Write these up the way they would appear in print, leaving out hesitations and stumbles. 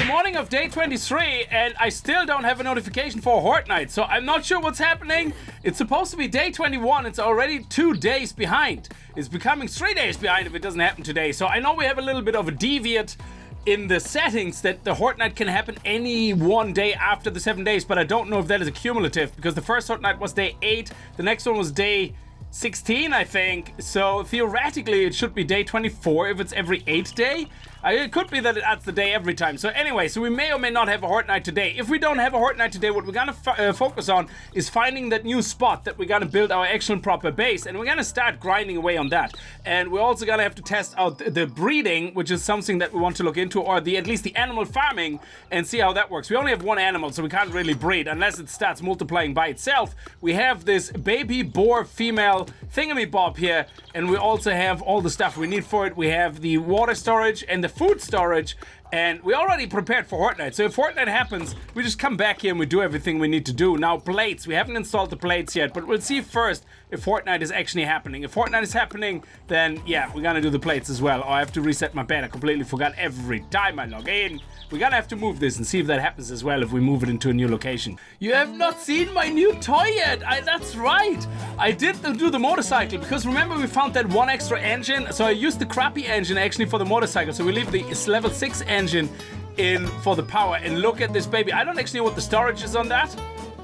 the morning of day 23 and I still don't have a notification for Horde Night, so I'm not sure what's happening. It's supposed to be day 21, it's already 2 days behind. It's becoming 3 days behind if it doesn't happen today. So I know we have a little bit of a deviate in the settings that the Horde Night can happen any one day after the 7 days, but I don't know if that is a cumulative because the first Horde Night was day 8, the next one was day 16, I think. So theoretically it should be day 24 if it's every 8th day. It could be that it adds the day every time. So anyway, so we may or may not have a Horde Night today. If we don't have a Horde Night today, what we're gonna focus on is finding that new spot that we're gonna build our actual proper base, and we're gonna start grinding away on that. And we're also gonna have to test out the breeding, which is something that we want to look into, or at least the animal farming, and see how that works. We only have one animal, so we can't really breed unless it starts multiplying by itself. We have this baby boar female thingamy-bob here, and we also have all the stuff we need for it. We have the water storage and the food storage, and we already prepared for Horde Night. So if Horde Night happens, we just come back here and we do everything we need to do. Now plates, we haven't installed the plates yet, but we'll see first if Horde Night is actually happening. If Horde Night is happening, then yeah, we're gonna do the plates as well. Oh, I have to reset my bed. I completely forgot every time I log in. We're gonna have to move this and see if that happens as well if we move it into a new location. You have not seen my new toy yet. That's right. I did do the motorcycle because remember we found that one extra engine. So I used the crappy engine actually for the motorcycle. So we leave the level 6 engine in for the power, and look at this baby. I don't actually know what the storage is on that.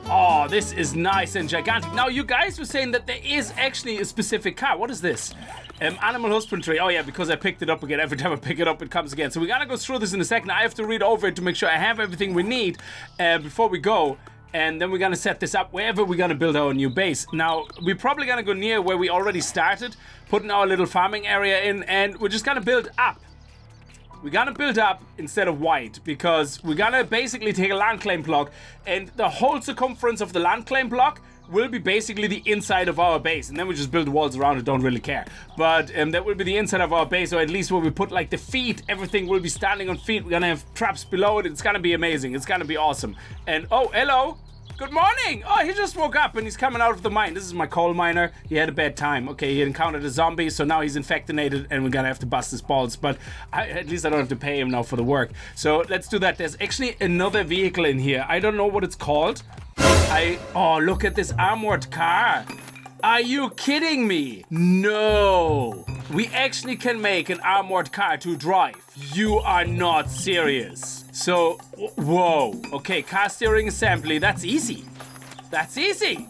Oh, this is nice and gigantic. Now, you guys were saying that there is actually a specific car. What is this? Animal husbandry. Oh yeah, because I picked it up again. Every time I pick it up, it comes again. So we're gonna go through this in a second. I have to read over it to make sure I have everything we need before we go. And then we're gonna set this up wherever we're gonna build our new base. Now, we're probably gonna go near where we already started, putting our little farming area in, and we're just gonna build up. We're gonna build up instead of wide because we're gonna basically take a land claim block, and the whole circumference of the land claim block will be basically the inside of our base, and then we just build walls around it, don't really care. But that will be the inside of our base, or at least where we put like the feet, everything will be standing on feet. We're gonna have traps below it. It's gonna be amazing. It's gonna be awesome. And oh, hello. Good morning! Oh, he just woke up and he's coming out of the mine. This is my coal miner. He had a bad time. Okay, he encountered a zombie, so now he's infectinated and we're gonna have to bust his balls. But at least I don't have to pay him now for the work. So let's do that. There's actually another vehicle in here. I don't know what it's called. Oh, look at this armored car. Are you kidding me? No. We actually can make an armored car to drive. You are not serious. So, whoa. Okay, car steering assembly. That's easy. That's easy.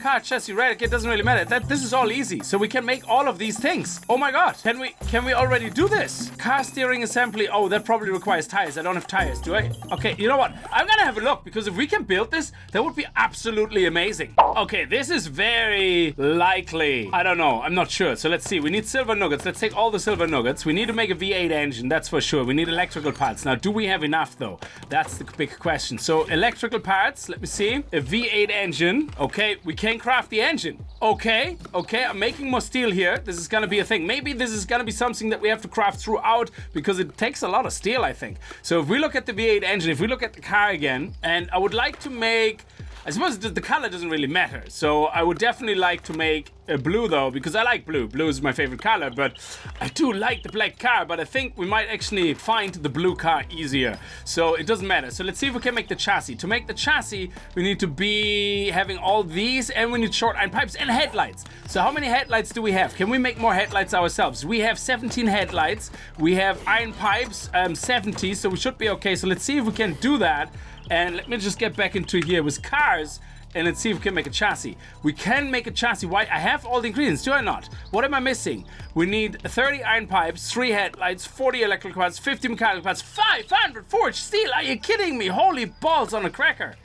Car chassis radic, it doesn't really matter. This is all easy. So we can make all of these things. Oh my god. Can we already do this? Car steering assembly. Oh, that probably requires tires. I don't have tires, do I? Okay, you know what? I'm gonna have a look because if we can build this, that would be absolutely amazing. Okay, this is very likely. I don't know. I'm not sure. So let's see. We need silver nuggets. Let's take all the silver nuggets. We need to make a V8 engine. That's for sure. We need electrical parts. Now, do we have enough though? That's the big question. So electrical parts. Let me see. A V8 engine. Okay, we can craft the engine. Okay, I'm making more steel here. This is gonna be a thing. Maybe this is gonna be something that we have to craft throughout because it takes a lot of steel, I think. So if we look at the V8 engine, if we look at the car again, and I would like to make, I suppose the color doesn't really matter. So I would definitely like to make a blue though, because I like blue. Blue is my favorite color, but I do like the black car, but I think we might actually find the blue car easier. So it doesn't matter. So let's see if we can make the chassis. To make the chassis, we need to be having all these, and we need short iron pipes and headlights. So how many headlights do we have? Can we make more headlights ourselves? We have 17 headlights. We have iron pipes, 70, so we should be okay. So let's see if we can do that. And let me just get back into here with cars, and let's see if we can make a chassis. We can make a chassis. Why? I have all the ingredients, do I not? What am I missing? We need 30 iron pipes, 3 headlights, 40 electrical parts, 50 mechanical parts, 500 forged steel. Are you kidding me? Holy balls on a cracker.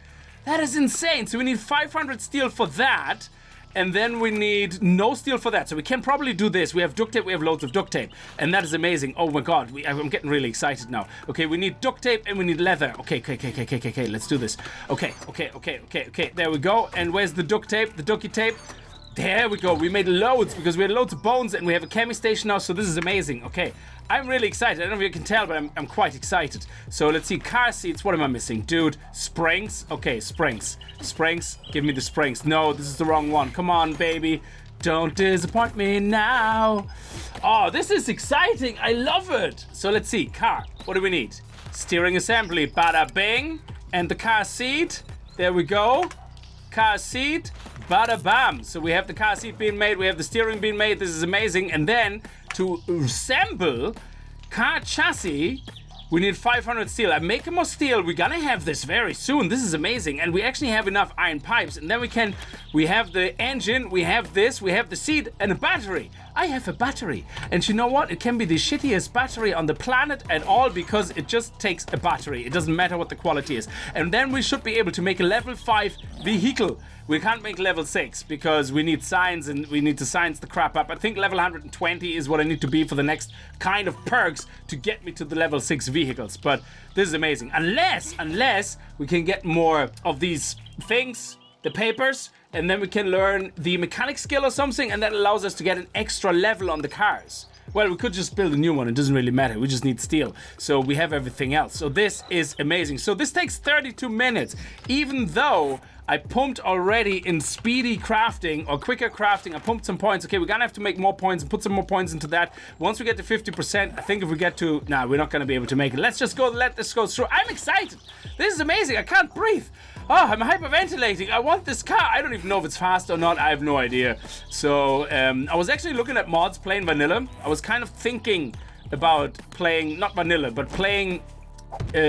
That is insane. So we need 500 steel for that. And then we need no steel for that. So we can probably do this. We have duct tape. We have loads of duct tape. And that is amazing. Oh my god. I'm getting really excited now. Okay, we need duct tape and we need leather. Okay. Let's do this. Okay. There we go. And where's the duct tape? The ducky tape? There we go. We made loads because we had loads of bones and we have a chemi station now. So this is amazing. Okay. I'm really excited. I don't know if you can tell, but I'm quite excited. So let's see. Car seats. What am I missing? Dude, springs. Okay, springs. Springs. Give me the springs. No, this is the wrong one. Come on, baby. Don't disappoint me now. Oh, this is exciting. I love it. So let's see. Car. What do we need? Steering assembly, bada bing. And the car seat, there we go. Car seat, bada bam. So we have the car seat being made, we have the steering being made. This is amazing. And then to assemble car chassis, we need 500 steel. I'm making more steel. We're gonna have this very soon. This is amazing. And we actually have enough iron pipes. And then we have the engine, we have this, we have the seat and a battery. I have a battery. And you know what? It can be the shittiest battery on the planet at all because it just takes a battery. It doesn't matter what the quality is. And then we should be able to make a level 5 vehicle. We can't make level 6 because we need science and we need to science the crap up. I think level 120 is what I need to be for the next kind of perks to get me to the level 6 vehicles. But this is amazing. Unless we can get more of these things, the papers, and then we can learn the mechanic skill or something, and that allows us to get an extra level on the cars. Well, we could just build a new one. It doesn't really matter. We just need steel. So we have everything else. So this is amazing. So this takes 32 minutes, even though I pumped already in speedy crafting or quicker crafting. I pumped some points. Okay, we're gonna have to make more points and put some more points into that. Once we get to 50%, I think if we get to, nah, we're not gonna be able to make it. Let's just go, let this go through. I'm excited. This is amazing. I can't breathe. Oh, I'm hyperventilating. I want this car. I don't even know if it's fast or not. I have no idea. So I was actually looking at mods playing vanilla. I was kind of thinking about playing, not vanilla, but playing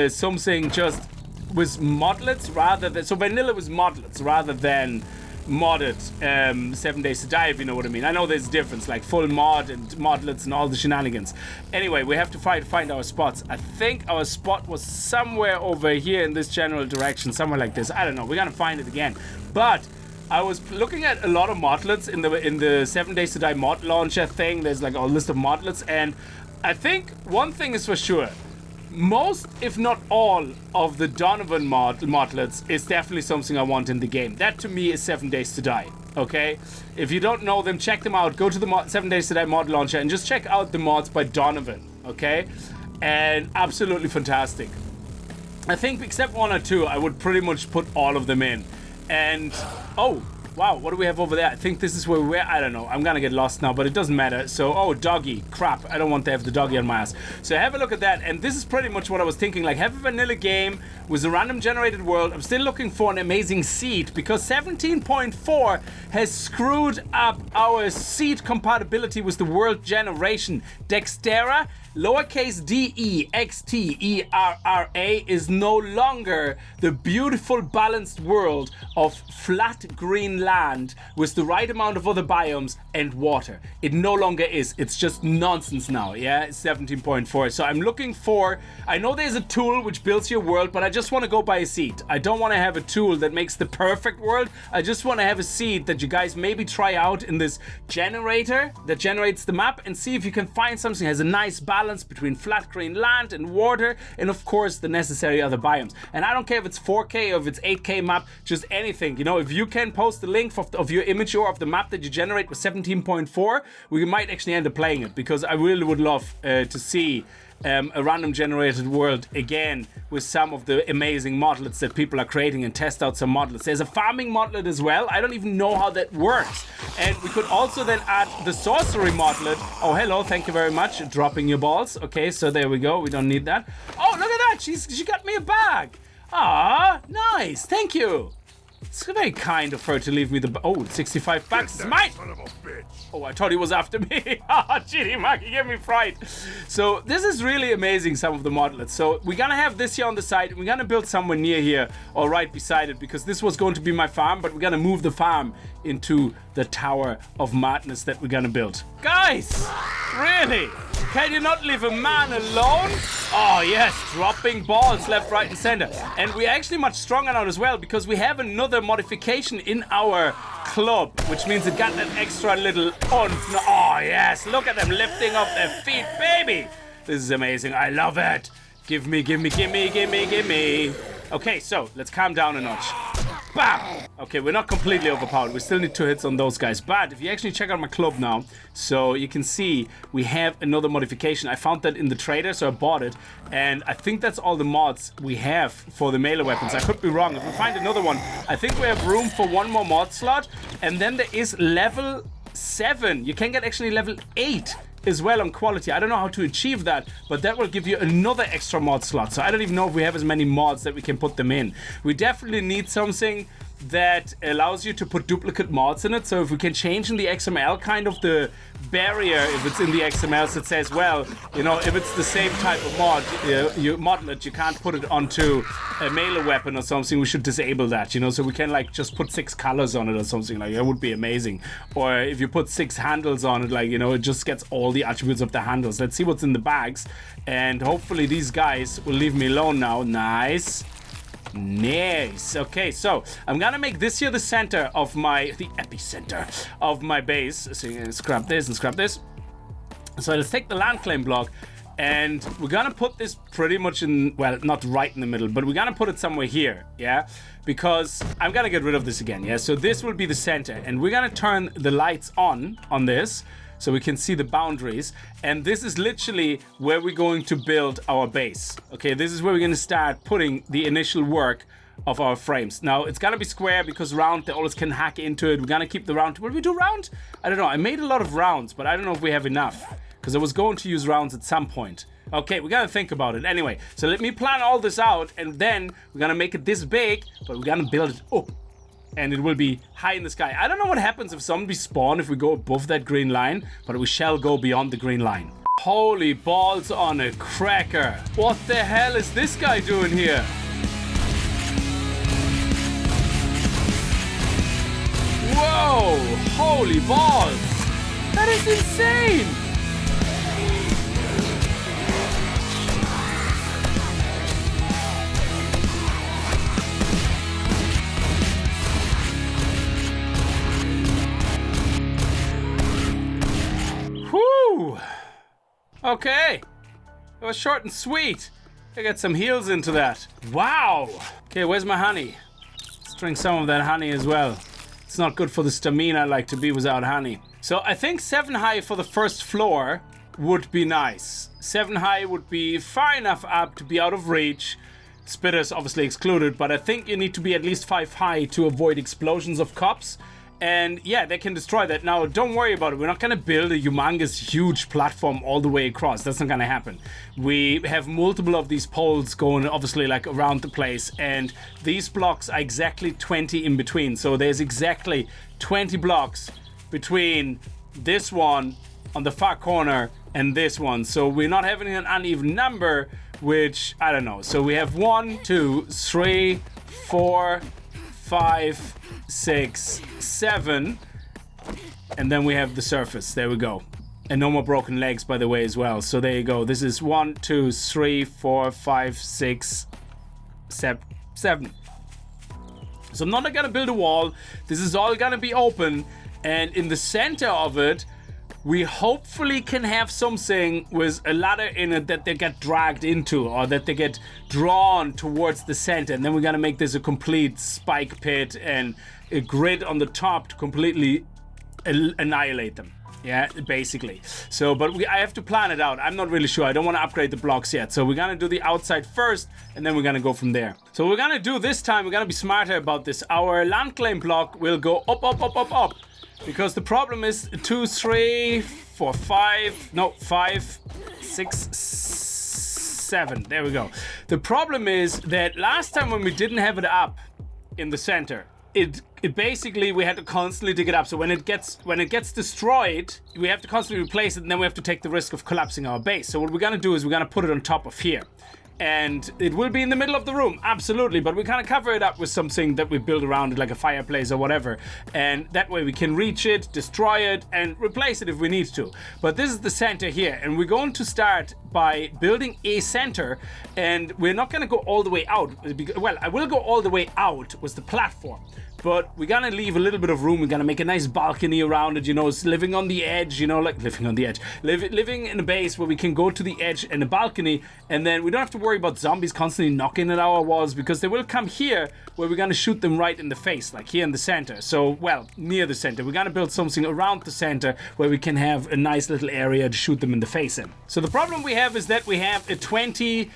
something just with modlets rather than, so vanilla was modlets rather than modded 7 Days to Die, if you know what I mean. I know there's a difference, like full mod and modlets and all the shenanigans. Anyway, we have to find our spots. I think our spot was somewhere over here in this general direction, somewhere like this. I don't know. We're gonna find it again. But I was looking at a lot of modlets in the 7 Days to Die mod launcher thing. There's like a list of modlets, and I think one thing is for sure. Most, if not all, of the Donovan modlets is definitely something I want in the game. That to me is 7 Days to Die, okay? If you don't know them, check them out. Go to the 7 Days to Die mod launcher and just check out the mods by Donovan, okay? And absolutely fantastic. I think except one or two, I would pretty much put all of them in. And, oh, wow, what do we have over there? I think this is where we're, I don't know. I'm gonna get lost now, but it doesn't matter. So, oh, doggy, crap. I don't want to have the doggy on my ass. So have a look at that, and this is pretty much what I was thinking. Like, have a vanilla game with a random generated world. I'm still looking for an amazing seed, because 17.4 has screwed up our seed compatibility with the world generation. Dextera, lowercase D-E-X-T-E-R-R-A, is no longer the beautiful balanced world of flat green land with the right amount of other biomes and water. It no longer is. It's just nonsense now, yeah? It's 17.4. So I'm looking for, I know there's a tool which builds your world, but I just want to go by a seed. I don't want to have a tool that makes the perfect world. I just want to have a seed that you guys maybe try out in this generator that generates the map and see if you can find something that has a nice balance between flat green land and water, and of course the necessary other biomes. And I don't care if it's 4K or if it's 8K map, just anything. You know, if you can post the link of your image or of the map that you generate with 17.4, we might actually end up playing it, because I really would love to see a random generated world again with some of the amazing modlets that people are creating, and test out some modlets. There's a farming modlet as well. I don't even know how that works. And we could also then add the sorcery modlet. Oh, hello, thank you very much. Dropping your balls. Okay, so there we go. We don't need that. Oh, look at that. She got me a bag. Ah, nice. Thank you. It's very kind of her to leave me the... Oh, 65 bucks is mine! Oh, I thought he was after me. Ah, Chitty Monkey, give me fright. So this is really amazing, some of the modlets. So we're gonna have this here on the side. We're gonna build somewhere near here or right beside it, because this was going to be my farm, but we're gonna move the farm into the Tower of Madness that we're gonna build. Guys, really? Can you not leave a man alone? Oh yes, dropping balls left, right, and center. And we're actually much stronger now as well, because we have another modification in our club, which means it got that extra little oomph. Oh yes, look at them lifting up their feet, baby. This is amazing. I love it. Give me, give me, give me, give me, give me. Okay, so let's calm down a notch. Bam! Okay, we're not completely overpowered. We still need 2 hits on those guys. But if you actually check out my club now, so you can see we have another modification. I found that in the trader, so I bought it. And I think that's all the mods we have for the melee weapons. I could be wrong. If we find another one, I think we have room for 1 more mod slot. And then there is level 7. You can get actually level 8 as well on quality. I don't know how to achieve that, but that will give you another extra mod slot. So I don't even know if we have as many mods that we can put them in. We definitely need something that allows you to put duplicate mods in it. So if we can change in the XML kind of the barrier, if it's in the XML, so it says, well, you know, if it's the same type of mod, you model it, you can't put it onto a melee weapon or something, we should disable that, you know, so we can like just put 6 colors on it or something, like that would be amazing. Or if you put 6 handles on it, like, you know, it just gets all the attributes of the handles. Let's see what's in the bags, and hopefully these guys will leave me alone now. Nice. Okay, so I'm gonna make this here the center of the epicenter of my base. So you're gonna scrap this and scrap this. So let's take the land claim block, and we're gonna put this pretty much in, well, not right in the middle, but we're gonna put it somewhere here, yeah? Because I'm gonna get rid of this again, yeah? So this will be the center, and we're gonna turn the lights on this, so we can see the boundaries. And this is literally where we're going to build our base. Okay, this is where we're gonna start putting the initial work of our frames. Now, it's gonna be square because round, they always can hack into it. We're gonna keep the round. Will we do round? I don't know. I made a lot of rounds, but I don't know if we have enough, because I was going to use rounds at some point. Okay, we gotta think about it. Anyway, so let me plan all this out, and then we're gonna make it this big, but we're gonna build it up. And it will be high in the sky. I don't know what happens if zombies spawn if we go above that green line, but we shall go beyond the green line. Holy balls on a cracker. What the hell is this guy doing here? Whoa, holy balls. That is insane. Okay, that was short and sweet. I got some heals into that. Wow. Okay, where's my honey? Let's drink some of that honey as well. It's not good for the stamina like to be without honey. So I think 7 high for the first floor would be nice. 7 high would be far enough up to be out of reach. Spitters obviously excluded, but I think you need to be at least 5 high to avoid explosions of cops. And yeah, they can destroy that. Now, don't worry about it. We're not going to build a humongous, huge platform all the way across. That's not going to happen. We have multiple of these poles going, obviously, like around the place. And these blocks are exactly 20 in between. So there's exactly 20 blocks between this one on the far corner and this one. So we're not having an uneven number, which, I don't know. So we have 1, 2, 3, 4, 5, 6, 7, and then we have the surface. There we go. And no more broken legs, by the way, as well. So there you go. This is 1, 2, 3, 4, 5, 6, 7. So I'm not gonna build a wall. This is all gonna be open, and in the center of it, we hopefully can have something with a ladder in it that they get dragged into, or that they get drawn towards the center. And then we're gonna make this a complete spike pit and a grid on the top to completely annihilate them. Yeah, basically. So, but I have to plan it out. I'm not really sure. I don't want to upgrade the blocks yet. So we're gonna do the outside first, and then we're gonna go from there. So we're gonna do this time, we're gonna be smarter about this. Our land claim block will go up, up, up, up, up. Because the problem is 2, 3, 4, 5, no, 5, 6, 7. There we go. The problem is that last time when we didn't have it up in the center, it basically, we had to constantly dig it up. So when it gets destroyed, we have to constantly replace it, and then we have to take the risk of collapsing our base. So what we're gonna do is we're gonna put it on top of here. And it will be in the middle of the room, absolutely, but we kind of cover it up with something that we build around it, like a fireplace or whatever, and that way we can reach it, destroy it, and replace it if we need to. But this is the center here, and we're going to start by building a center, and we're not going to go all the way out. Well, I will go all the way out with the platform, but we're gonna leave a little bit of room. We're gonna make a nice balcony around it, you know, it's living on the edge, you know, like living on the edge, living in a base where we can go to the edge and a balcony, and then we don't have to worry about zombies constantly knocking at our walls, because they will come here where we're gonna shoot them right in the face, like here in the center. So, well, near the center. We're gonna build something around the center where we can have a nice little area to shoot them in the face in. So the problem we have is that we have a 20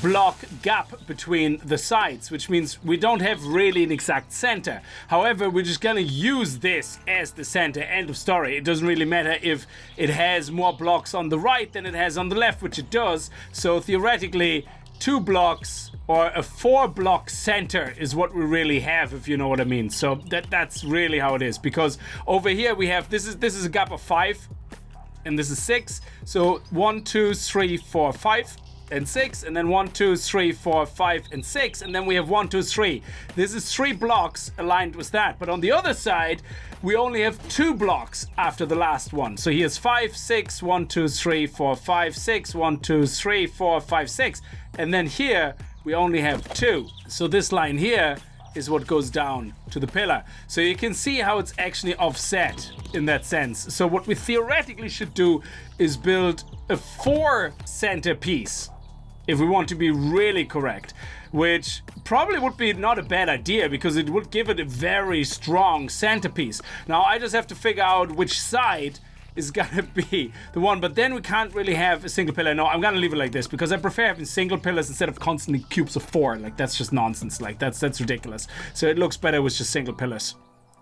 block gap between the sides, which means we don't have really an exact center. However, we're just gonna use this as the center, end of story. It doesn't really matter if it has more blocks on the right than it has on the left, which it does. So theoretically, 2 blocks or a 4-block center is what we really have, if you know what I mean. So that's really how it is, because over here we have, this is a gap of 5 and this is 6. So 1, 2, 3, 4, 5 and 6, and then 1, 2, 3, 4, 5 and 6, and then we have 1, 2, 3. This is 3 blocks aligned with that, but on the other side we only have 2 blocks after the last one. So here's 5, 6, 1, 2, 3, 4, 5, 6, 1, 2, 3, 4, 5, 6, and then here we only have 2. So this line here is what goes down to the pillar. So you can see how it's actually offset in that sense. So what we theoretically should do is build a 4 center piece, if we want to be really correct, which probably would be not a bad idea because it would give it a very strong centerpiece. Now I just have to figure out which side is gonna be the one, but then we can't really have a single pillar. No, I'm gonna leave it like this because I prefer having single pillars instead of constantly cubes of 4. Like, that's just nonsense. Like, that's ridiculous. So it looks better with just single pillars.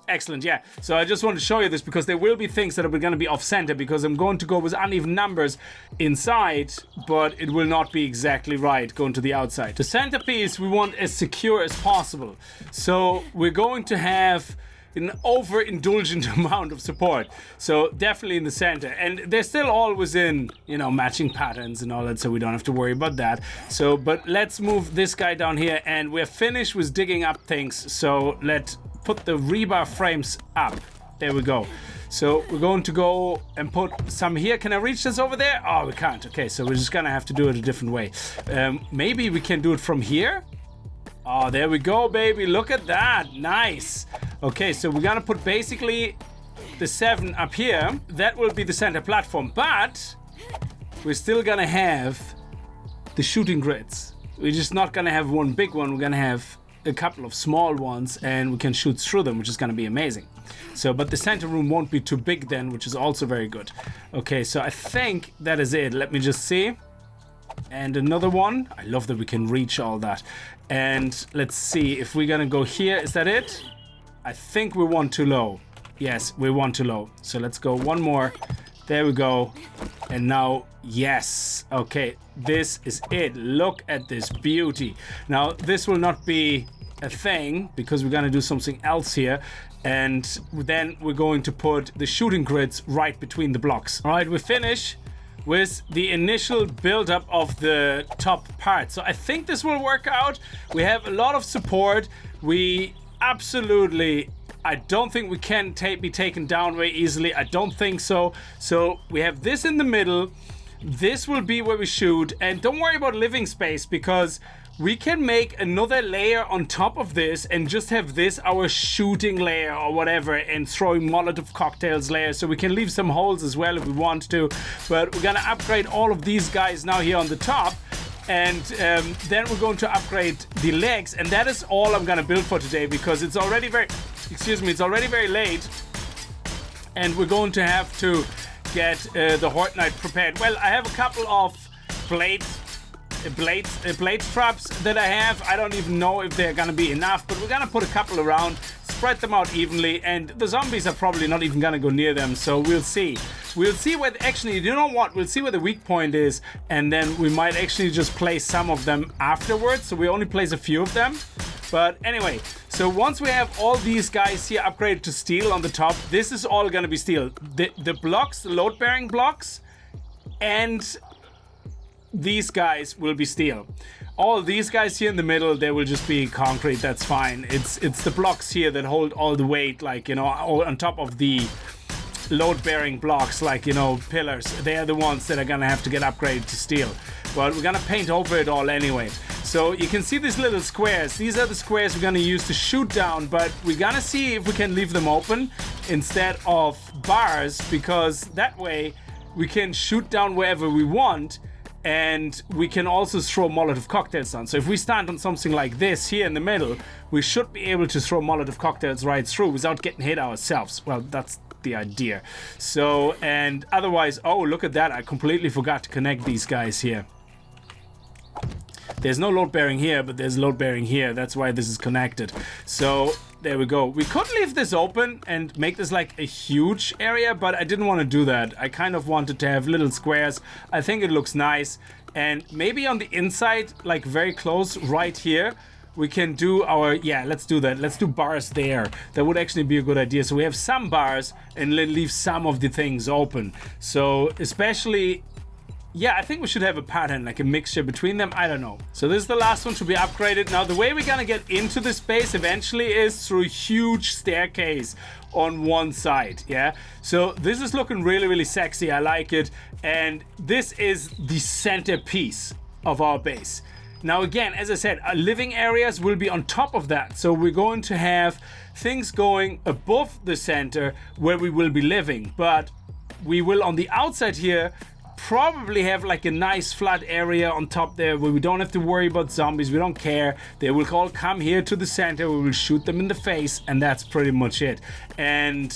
Excellent, yeah. So I just want to show you this because there will be things that are going to be off-center because I'm going to go with uneven numbers inside, but it will not be exactly right going to the outside. The centerpiece we want as secure as possible. So we're going to have an over-indulgent amount of support. So definitely in the center. And they're still all within, you know, matching patterns and all that, so we don't have to worry about that. So, but let's move this guy down here, and we're finished with digging up things. So let's put the rebar frames up. There we go. So we're going to go and put some here. Can I reach this over there? Oh, we can't. Okay, so we're just gonna have to do it a different way. Maybe we can do it from here. Oh, there we go, baby. Look at that. Nice. Okay, so we're gonna put basically the 7 up here. That will be the center platform, but we're still gonna have the shooting grids. We're just not gonna have one big one. We're gonna have a couple of small ones, and we can shoot through them, which is gonna be amazing. So, but the center room won't be too big then, which is also very good. Okay, so I think that is it. Let me just see. And another one. I love that we can reach all that. And let's see if we're gonna go here. Is that it? I think we want too low. Yes, we want too low. So let's go one more. There we go. And now, yes. Okay, this is it. Look at this beauty. Now, this will not be a thing because we're gonna do something else here. And then we're going to put the shooting grids right between the blocks. All right, we finish with the initial build-up of the top part. So I think this will work out. We have a lot of support. We absolutely, I don't think we can be taken down very easily. I don't think so. So we have this in the middle. This will be where we shoot. And don't worry about living space because we can make another layer on top of this and just have this our shooting layer or whatever, and throwing Molotov cocktails layer, so we can leave some holes as well if we want to. But we're gonna upgrade all of these guys now here on the top, and then we're going to upgrade the legs, and that is all I'm gonna build for today because it's already it's already very late, and we're going to have to get the Horde Knight prepared. Well, I have a couple of blade traps that I have. I don't even know if they're gonna be enough, but we're gonna put a couple around, spread them out evenly, and the zombies are probably not even gonna go near them, so we'll see. We'll see where, actually, you know what? We'll see where the weak point is, and then we might actually just place some of them afterwards, so we only place a few of them. But anyway, so once we have all these guys here upgraded to steel on the top, this is all gonna be steel. The blocks, the load-bearing blocks, and these guys will be steel. All these guys here in the middle, they will just be concrete. That's fine. It's the blocks here that hold all the weight, like, you know, on top of the load-bearing blocks, like, you know, pillars. They are the ones that are gonna have to get upgraded to steel. But we're gonna paint over it all anyway. So you can see these little squares. These are the squares we're gonna use to shoot down, but we're gonna see if we can leave them open instead of bars, because that way we can shoot down wherever we want. And we can also throw Molotov cocktails down. So if we stand on something like this here in the middle, we should be able to throw Molotov cocktails right through without getting hit ourselves. Well, that's the idea. So, and otherwise, oh, look at that. I completely forgot to connect these guys here. There's no load bearing here, but there's load bearing here. That's why this is connected. So there we go. We could leave this open and make this like a huge area, but I didn't want to do that. I kind of wanted to have little squares. I think it looks nice. And maybe on the inside, like very close right here, we can do our, yeah, let's do that. Let's do bars there. That would actually be a good idea. So we have some bars and leave some of the things open. So especially, yeah, I think we should have a pattern, like a mixture between them. I don't know. So this is the last one to be upgraded. Now, the way we're gonna get into this space eventually is through a huge staircase on one side, yeah? So this is looking really, really sexy. I like it. And this is the centerpiece of our base. Now, again, as I said, our living areas will be on top of that. So we're going to have things going above the center where we will be living. But we will, on the outside here, probably have like a nice flat area on top there where we don't have to worry about zombies. We don't care. They will all come here to the center. We will shoot them in the face, and that's pretty much it. And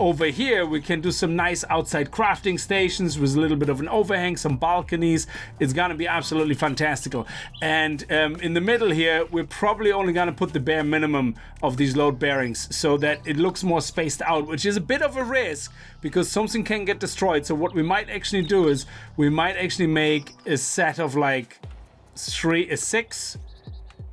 over here, we can do some nice outside crafting stations with a little bit of an overhang, some balconies. It's gonna be absolutely fantastical. And in the middle here, we're probably only gonna put the bare minimum of these load bearings so that it looks more spaced out, which is a bit of a risk because something can get destroyed. So what we might actually do is we might actually make a set of like 6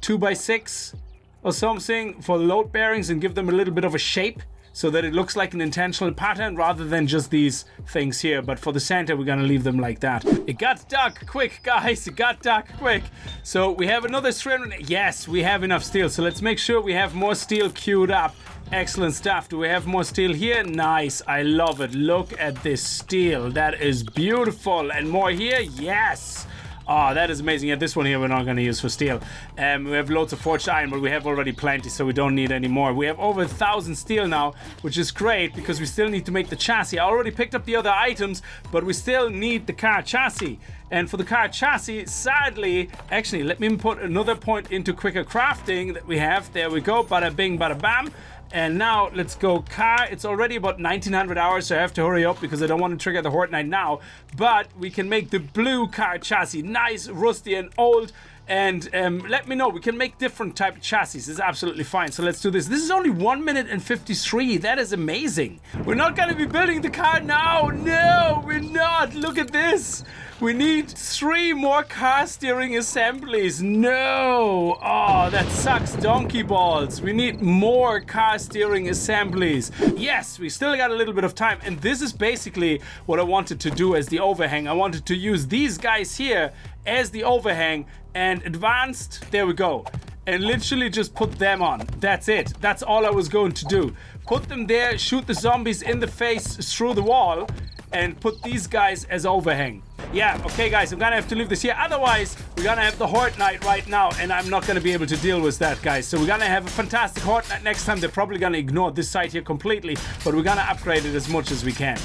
2x6 or something for load bearings and give them a little bit of a shape, so that it looks like an intentional pattern rather than just these things here. But for the center, we're gonna leave them like that. It got dark quick, guys. It got dark quick. So we have another 300. Yes, we have enough steel. So let's make sure we have more steel queued up. Excellent stuff. Do we have more steel here? Nice. I love it. Look at this steel. That is beautiful. And more here? Yes. Oh, that is amazing. Yeah, this one here we're not going to use for steel. We have loads of forged iron, but we have already plenty, so we don't need any more. We have over 1,000 steel now, which is great because we still need to make the chassis. I already picked up the other items, but we still need the car chassis. And for the car chassis, sadly, actually, let me put another point into quicker crafting that we have. There we go. Bada bing, bada bam. And now let's go car. It's already about 1900 hours, so I have to hurry up because I don't want to trigger the horde night now. But we can make the blue car chassis nice, rusty, and old. And let me know. We can make different type of chassis. It's absolutely fine. So let's do this. This is only 1 minute and 53. That is amazing. We're not going to be building the car now. No, we're not. Look at this. We need 3 more car steering assemblies. No. Oh, that sucks. Donkey balls. We need more car steering assemblies. Yes, we still got a little bit of time. And this is basically what I wanted to do as the overhang. I wanted to use these guys here as the overhang and advanced. There we go. And literally just put them on. That's it. That's all I was going to do. Put them there, shoot the zombies in the face through the wall, and put these guys as overhang. Yeah, okay guys, I'm gonna have to leave this here. Otherwise, we're gonna have the horde night right now, and I'm not gonna be able to deal with that, guys. So we're gonna have a fantastic horde night next time. They're probably gonna ignore this side here completely, but we're gonna upgrade it as much as we can.